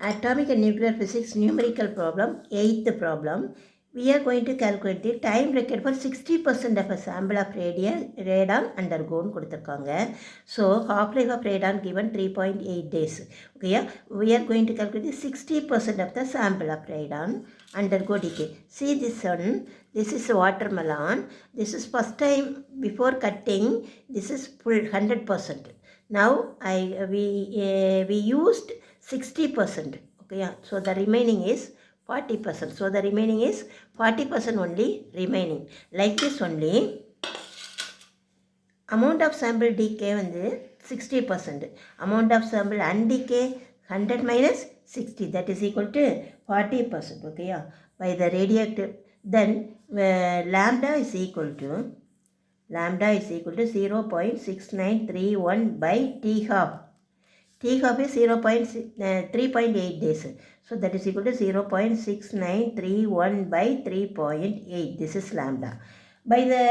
Atomic and nuclear physics numerical problem, 8th problem. We are going to calculate the time required for 60% of a sample of radon undergone கொடுத்திருக்காங்க. So half-life of radon given 3.8 days. Okay, we are going to calculate the 60% of the sample of radon undergo decay. See this one, this is watermelon. This is first time before cutting, this is full 100%. Now we used 60%. Okay, so the remaining is 40%. So the remaining is 40% only remaining. Like this only, amount of sample decay வந்து 60%. Amount of sample undecay 100 minus 60, that is equal to 40%. Okay, by the radioactive, then lambda is equal to 0.6931 by T half. T half is 3.8 days. So that is equal to 0.6931 by 3.8. This is lambda. By the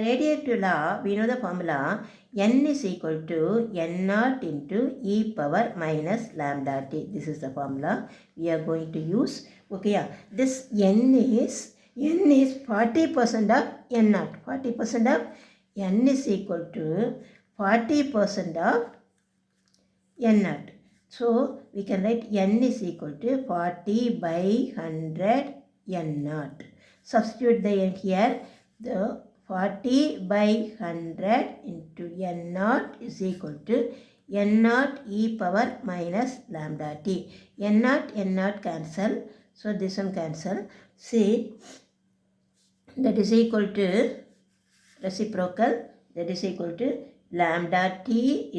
radioactive law, we know the formula n is equal to n0 into e power minus lambda t. This is the formula we are going to use. Okay, this n is 40% of n0. 40% of n is equal to 40% of n0. So we can write n is equal to 40 by 100 n0. Substitute the n here. The 40 by 100 into n0 is equal to n0 e power minus lambda t. n0 cancel. So this one cancel. See, that is equal to reciprocal. That is equal to lambda t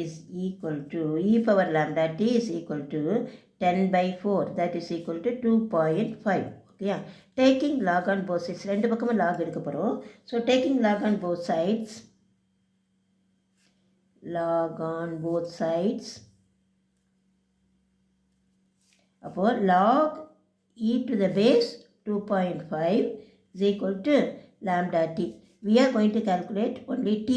is equal to e power lambda t is equal to 10 by 4. That is equal to 2.5. Okay, taking log on both sides. ரெண்டு பக்கமும் log எடுக்க போறோம். So taking log on both sides. Log on both sides. அப்போ log e to the base 2.5 is equal to lambda t. We are going to calculate only t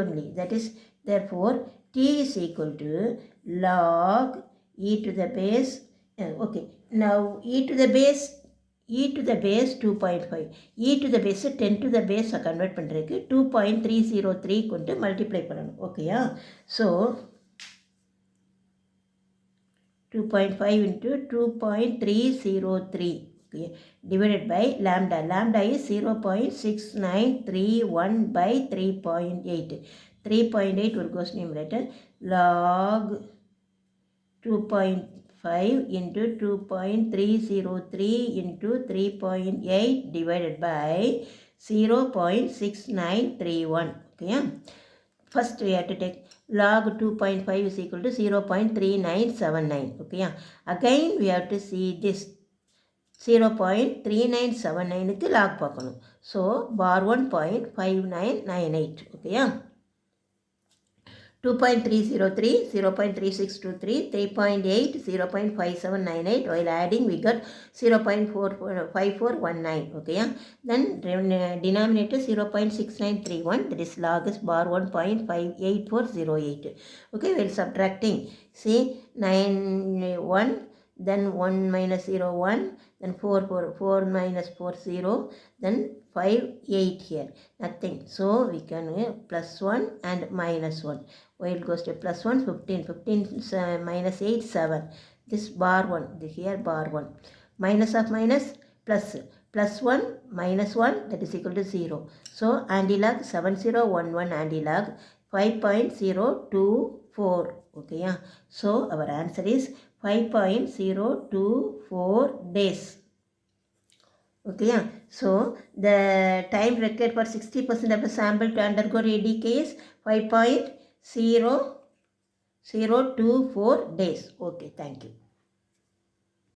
only. That is, therefore, t is equal to log e to the base. Okay, now e to the base 2.5. e to the base 10 to the base convert பண்ணுறதுக்கு 2.303 கொண்டு multiply பண்ணணும். ஓகேயா? So 2.5 into 2.303. Okay, divided by lambda. Lambda is 0.6931 by 3.8. 3.8 will goes numerator. Log 2.5 into 2.303 into 3.8 divided by 0.6931. Okay, first we have to take log 2.5 is equal to 0.3979. Okay, again we have to see this 0.3979 க்கு log பார்க்கணும். So bar 1.5998. Okay, 2.303, 0.3623, 3.8, 0.5798. While adding we got 0.5419. Okay, then denominator 0.6931. That is log is bar 1.58408. Okay, while subtracting, see 9 1, then 1 minus 0 1, then 4 minus 4 0, then 5 8 here, nothing. So we can plus 1 and minus 1. While it goes to plus 1, 15 minus 8 7. This bar 1, this here bar 1. Minus of minus plus 1 minus 1, that is equal to 0. So antilog 7011 antilog 5.024. Okay, yeah. So our answer is 5.024 days. Okay, yeah. So the time required for 60% of the sample to undergo decay is 5.024 days. Okay, thank you.